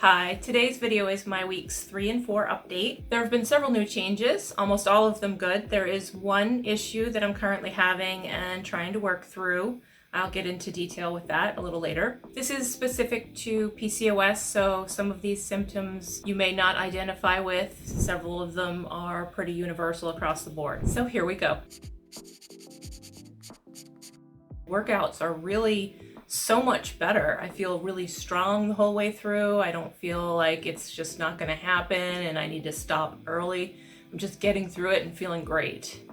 Hi, today's video is my weeks 3 and 4 update. There have been several new changes, almost all of them good. There is one issue that I'm currently having and trying to work through. I'll get into detail with that a little later. This is specific to PCOS, so some of these symptoms you may not identify with. Several of them are pretty universal across the board. So here we go. Workouts are really so much better. I feel really strong the whole way through. I don't feel like it's just not going to happen and I need to stop early. I'm just getting through it and feeling great.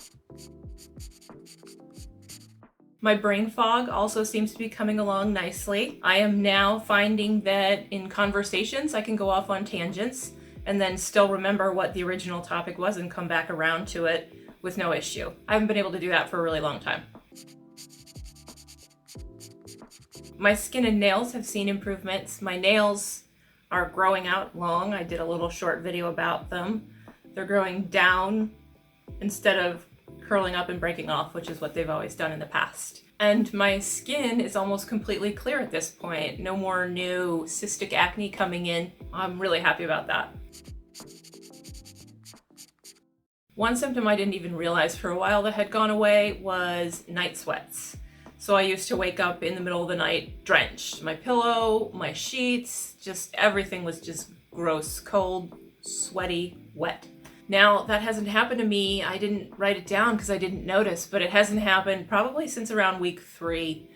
My brain fog also seems to be coming along nicely. I am now finding that in conversations I can go off on tangents and then still remember what the original topic was and come back around to it with no issue. I haven't been able to do that for a really long time. My skin and nails have seen improvements. My nails are growing out long. I did a little short video about them. They're growing down instead of curling up and breaking off, which is what they've always done in the past. And my skin is almost completely clear at this point. No more new cystic acne coming in. I'm really happy about that. One symptom I didn't even realize for a while that had gone away was night sweats. So I used to wake up in the middle of the night drenched. My pillow, my sheets, just everything was just gross, cold, sweaty, wet. Now that hasn't happened to me. I didn't write it down because I didn't notice, but it hasn't happened probably since around week 3.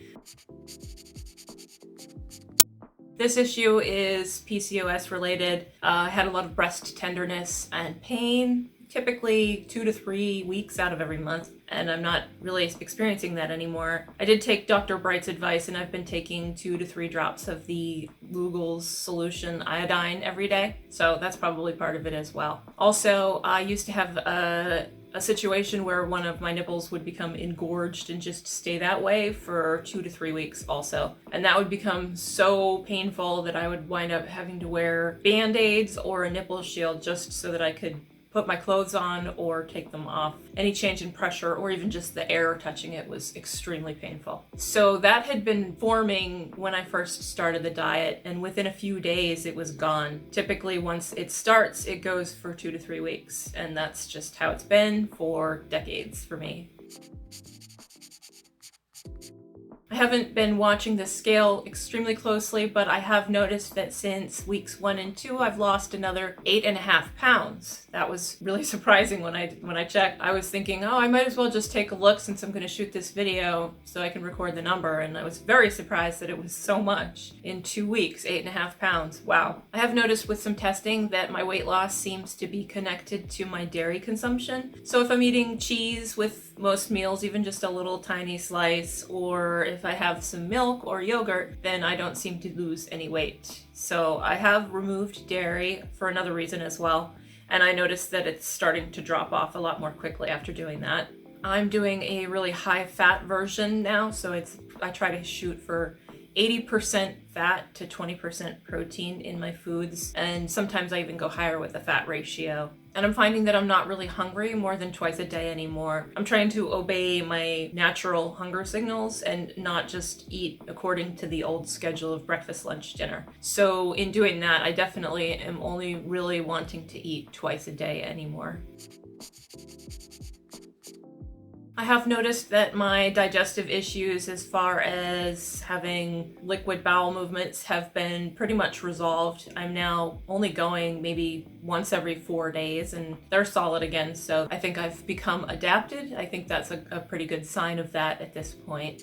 This issue is PCOS related. I had a lot of breast tenderness and pain, typically 2 to 3 weeks out of every month, and I'm not really experiencing that anymore. I did take Dr. Bright's advice, and I've been taking 2 to 3 drops of the Lugel's solution iodine every day, so that's probably part of it as well. Also, I used to have a situation where one of my nipples would become engorged and just stay that way for 2 to 3 weeks also. And that would become so painful that I would wind up having to wear Band-Aids or a nipple shield just so that I could put my clothes on or take them off. Any change in pressure or even just the air touching it was extremely painful. So that had been forming when I first started the diet, and within a few days it was gone. Typically once it starts, it goes for 2 to 3 weeks, and that's just how it's been for decades for me. I haven't been watching the scale extremely closely, but I have noticed that since weeks 1 and 2, I've lost another 8.5 pounds. That was really surprising when I checked. I was thinking, oh, I might as well just take a look since I'm going to shoot this video so I can record the number. And I was very surprised that it was so much. In 2 weeks, 8.5 pounds. Wow. I have noticed with some testing that my weight loss seems to be connected to my dairy consumption. So if I'm eating cheese with most meals, even just a little tiny slice, or if I have some milk or yogurt, then I don't seem to lose any weight. So I have removed dairy for another reason as well, and I noticed that it's starting to drop off a lot more quickly after doing that. I'm doing a really high fat version now, so I try to shoot for 80% fat to 20% protein in my foods, and sometimes I even go higher with the fat ratio. And I'm finding that I'm not really hungry more than twice a day anymore. I'm trying to obey my natural hunger signals and not just eat according to the old schedule of breakfast, lunch, dinner. So in doing that, I definitely am only really wanting to eat twice a day anymore. I have noticed that my digestive issues as far as having liquid bowel movements have been pretty much resolved. I'm now only going maybe once every 4 days and they're solid again, so I think I've become adapted. I think that's a pretty good sign of that at this point.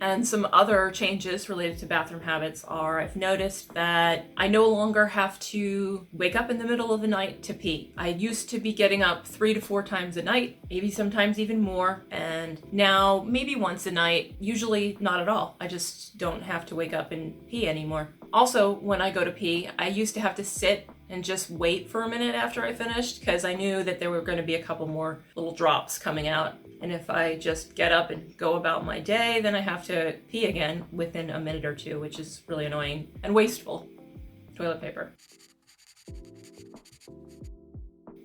And some other changes related to bathroom habits are I've noticed that I no longer have to wake up in the middle of the night to pee. I used to be getting up 3 to 4 times a night, maybe sometimes even more, and now maybe once a night, usually not at all. I just don't have to wake up and pee anymore. Also, when I go to pee, I used to have to sit and just wait for a minute after I finished because I knew that there were going to be a couple more little drops coming out. And if I just get up and go about my day, then I have to pee again within a minute or 2, which is really annoying and wasteful. Toilet paper.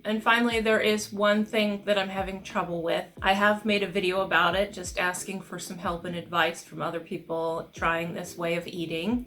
And finally, there is one thing that I'm having trouble with. I have made a video about it, just asking for some help and advice from other people trying this way of eating.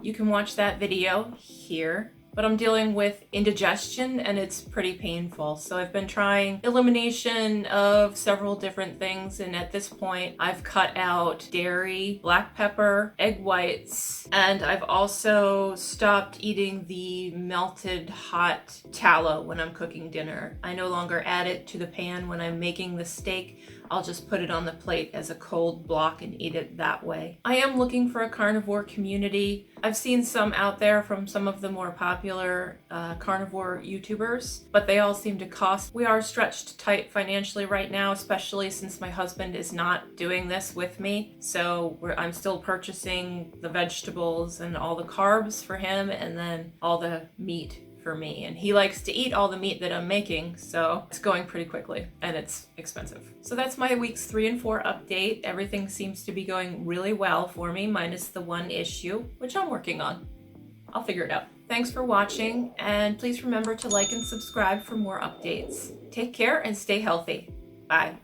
you can watch that video here. But I'm dealing with indigestion and it's pretty painful. So I've been trying elimination of several different things, and at this point I've cut out dairy, black pepper, egg whites, and I've also stopped eating the melted hot tallow when I'm cooking dinner. I no longer add it to the pan when I'm making the steak. I'll just put it on the plate as a cold block and eat it that way. I am looking for a carnivore community. I've seen some out there from some of the more popular carnivore YouTubers, but they all seem to cost. We are stretched tight financially right now, especially since my husband is not doing this with me. So I'm still purchasing the vegetables and all the carbs for him, and then all the meat for me, and he likes to eat all the meat that I'm making, so it's going pretty quickly and it's expensive. So that's my weeks 3 and 4 update. Everything seems to be going really well for me, minus the one issue, which I'm working on. I'll figure it out. Thanks for watching, and please remember to like and subscribe for more updates. Take care and stay healthy. Bye.